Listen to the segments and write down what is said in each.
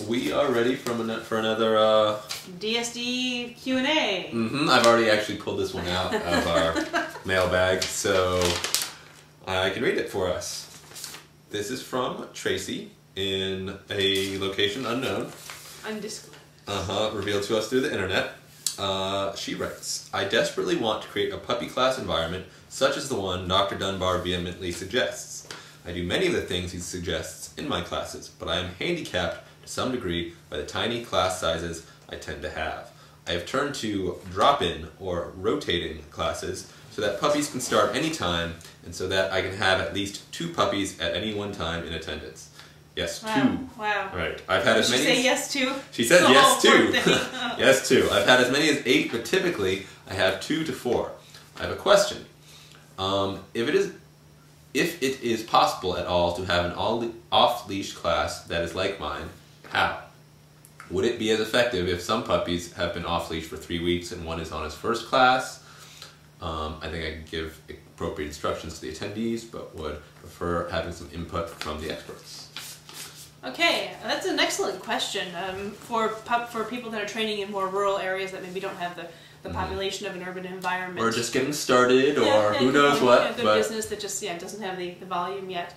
we are ready for another DSD Q&A. I've already actually pulled this one out of our mailbag, so I can read it for us. This is from Tracy in a location unknown. Undisclosed. Revealed to us through the internet. She writes, I desperately want to create a puppy class environment such as the one Dr. Dunbar vehemently suggests. I do many of the things he suggests in my classes, but I am handicapped to some degree by the tiny class sizes I tend to have. I have turned to drop-in or rotating classes so that puppies can start anytime and so that I can have at least 2 puppies at any one time in attendance. Yes, wow. 2. Wow. Right. I've had as many. Did she say yes to? She said yes to. Yes to. I've had as many as 8, but typically I have 2 to 4. I have a question. If it is possible at all to have an off-leash class that is like mine, how? Would it be as effective if some puppies have been off-leash for 3 weeks and one is on his first class? I think I could give appropriate instructions to the attendees, but would prefer having some input from the experts. Okay, that's an excellent question for people that are training in more rural areas that maybe don't have the population of an urban environment. Or just getting started, or who knows what. A good business that just doesn't have the volume yet.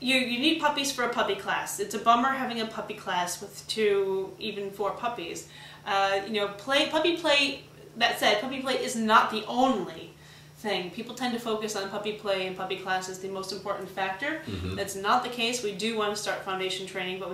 You need puppies for a puppy class. It's a bummer having a puppy class with 2, even 4 puppies. Puppy play. That said, puppy play is not the only thing. People tend to focus on puppy play and puppy class as the most important factor. That's not the case. We do want to start foundation training, but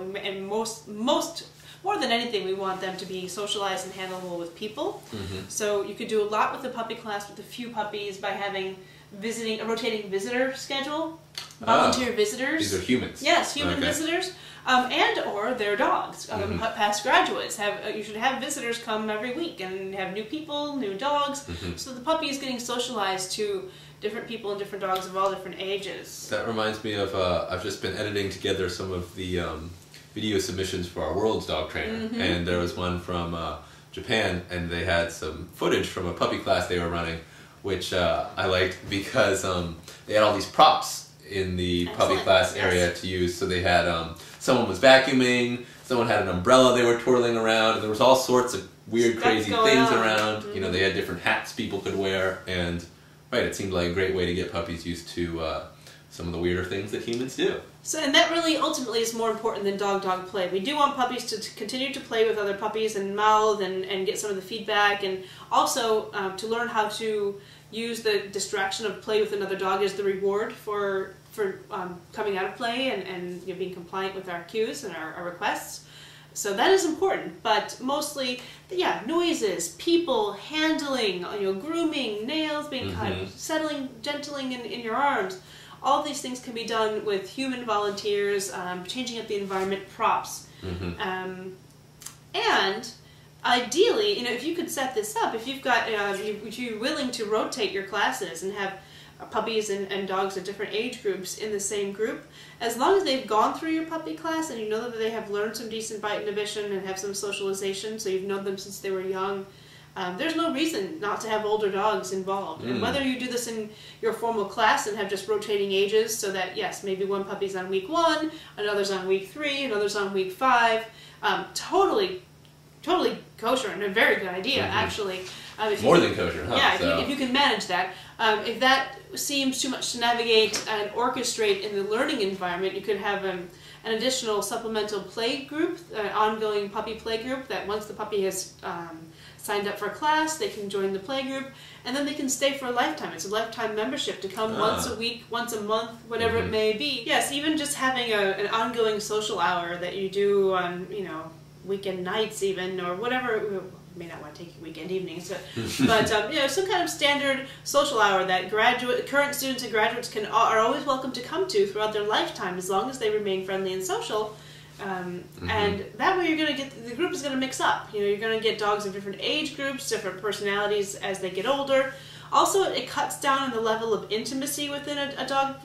more than anything, we want them to be socialized and handleable with people. So you could do a lot with the puppy class with a few puppies by having a rotating visitor schedule, volunteer visitors. These are humans. Yes, human visitors, and or their dogs. Past graduates you should have visitors come every week and have new people, new dogs. So the puppy is getting socialized to different people and different dogs of all different ages. That reminds me of I've just been editing together some of the video submissions for our World's Dog Trainer, and there was one from Japan, and they had some footage from a puppy class they were running, which I liked because they had all these props in the puppy class area to use. So they had someone was vacuuming, someone had an umbrella they were twirling around, and there was all sorts of weird, crazy things around. You know, they had different hats people could wear, and it seemed like a great way to get puppies used to some of the weirder things that humans do. So, and that really ultimately is more important than dog-dog play. We do want puppies to continue to play with other puppies and mouth and get some of the feedback, and also to learn how to use the distraction of play with another dog as the reward for coming out of play and being compliant with our cues and our requests. So that is important, but mostly, noises, people, handling, grooming, nails being cut, settling, gentling in your arms. All these things can be done with human volunteers, changing up the environment, props. And ideally, if you could set this up, if you've got, if you're willing to rotate your classes and have puppies and dogs of different age groups in the same group, as long as they've gone through your puppy class and you know that they have learned some decent bite inhibition and have some socialization, so you've known them since they were young, there's no reason not to have older dogs involved. And whether you do this in your formal class and have just rotating ages so that, yes, maybe one puppy's on week 1, another's on week 3, another's on week 5, totally kosher and a very good idea, actually. More than kosher, huh? Yeah, if you can manage that. If that seems too much to navigate and orchestrate in the learning environment, you could have an additional supplemental play group, an ongoing puppy play group, that once the puppy has signed up for a class, they can join the play group, and then they can stay for a lifetime. It's a lifetime membership to come once a week, once a month, whatever it may be. Yes, even just having an ongoing social hour that you do on, weekend nights even, or whatever. You may not want to take weekend evenings, but some kind of standard social hour that current students and graduates are always welcome to come to throughout their lifetime, as long as they remain friendly and social. And that way the group is going to mix up. You're going to get dogs of different age groups, different personalities as they get older. Also, it cuts down on the level of intimacy within a dog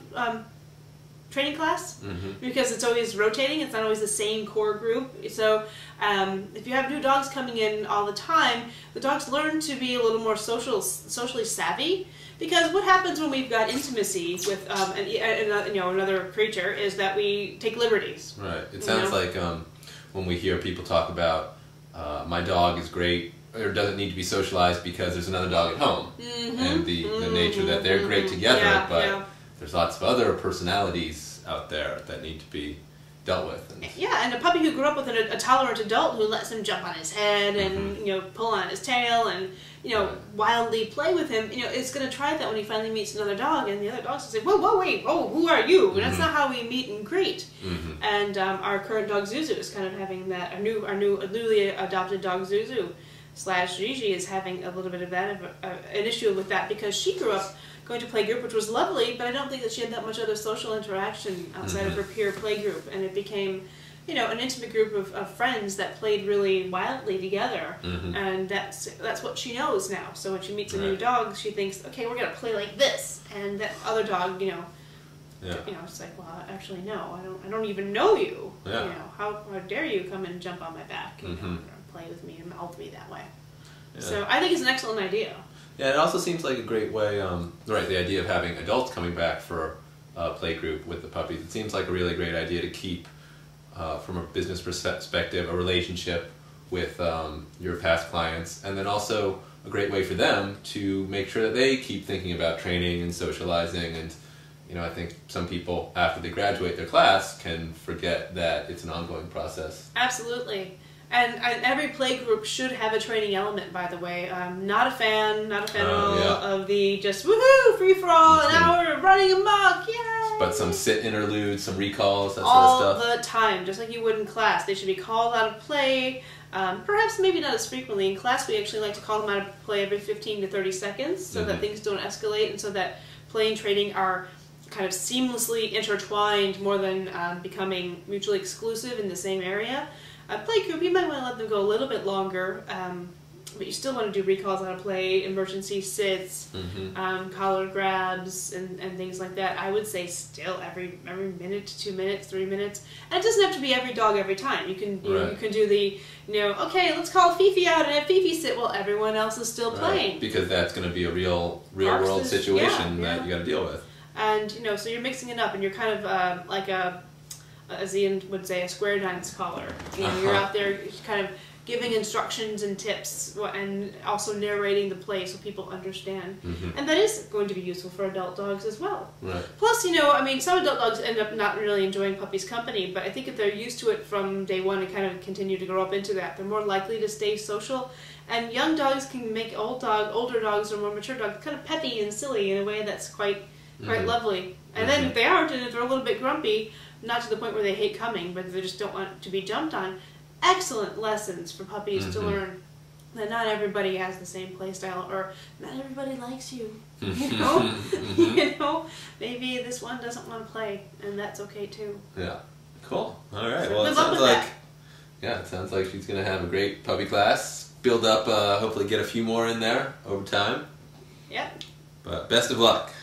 training class because it's always rotating. It's not always the same core group. So if you have new dogs coming in all the time, the dogs learn to be a little more socially savvy. Because what happens when we've got intimacy with another creature is that we take liberties. Right. It sounds like when we hear people talk about my dog is great or doesn't need to be socialized because there's another dog at home, and the nature that they're great together, but there's lots of other personalities out there that need to be dealt with. And a puppy who grew up with a tolerant adult who lets him jump on his head and pull on his tail and wildly play with him, is going to try that when he finally meets another dog, and the other dog's going to say, whoa, wait, who are you? And that's not how we meet and greet. And our current dog Zuzu is kind of having that. Our newly adopted dog Zuzu / Gigi is having a little bit of that, an issue with that, because she grew up going to playgroup, which was lovely, but I don't think that she had that much other social interaction outside of her peer playgroup, and it became, an intimate group of friends that played really wildly together, and that's what she knows now. So when she meets a new dog, she thinks, okay, we're gonna play like this, and that other dog, it's like, well, actually, no, I don't even know you. How dare you come and jump on my back, and play with me and mouth me that way. So I think it's an excellent idea. Yeah, it also seems like a great way, the idea of having adults coming back for a play group with the puppies. It seems like a really great idea to keep, from a business perspective, a relationship with your past clients, and then also a great way for them to make sure that they keep thinking about training and socializing. And, I think some people, after they graduate their class, can forget that it's an ongoing process. Absolutely. And every play group should have a training element, by the way. Not a fan at all of the just woohoo, free for all, an hour running amok, yay! But some sit interludes, some recalls, that sort of all stuff. the time, just like you would in class. They should be called out of play. Perhaps maybe not as frequently. In class, we actually like to call them out of play every 15 to 30 seconds so that things don't escalate, and so that play and training are kind of seamlessly intertwined more than becoming mutually exclusive in the same area. A play group, you might want to let them go a little bit longer, but you still want to do recalls out of play, emergency sits, collar grabs, and things like that. I would say still every minute to 2 minutes, 3 minutes. And it doesn't have to be every dog every time. You can you can do the, okay, let's call Fifi out and have Fifi sit while everyone else is still playing. Because that's going to be a real world situation that you got to deal with. And, so you're mixing it up, and you're kind of like as Ian would say, a square dance caller. You're out there kind of giving instructions and tips, and also narrating the play so people understand. And that is going to be useful for adult dogs as well. Plus, some adult dogs end up not really enjoying puppies' company, but I think if they're used to it from day one and kind of continue to grow up into that, they're more likely to stay social. And young dogs can make older dogs or more mature dogs kind of peppy and silly in a way that's quite lovely. And then if they aren't, and if they're a little bit grumpy, not to the point where they hate coming, but they just don't want to be jumped on, excellent lessons for puppies to learn that not everybody has the same play style, or not everybody likes you. Maybe this one doesn't want to play, and that's okay too. Yeah. Cool. All right. So well, it sounds like she's going to have a great puppy class. Build up, hopefully get a few more in there over time. Yep. But best of luck.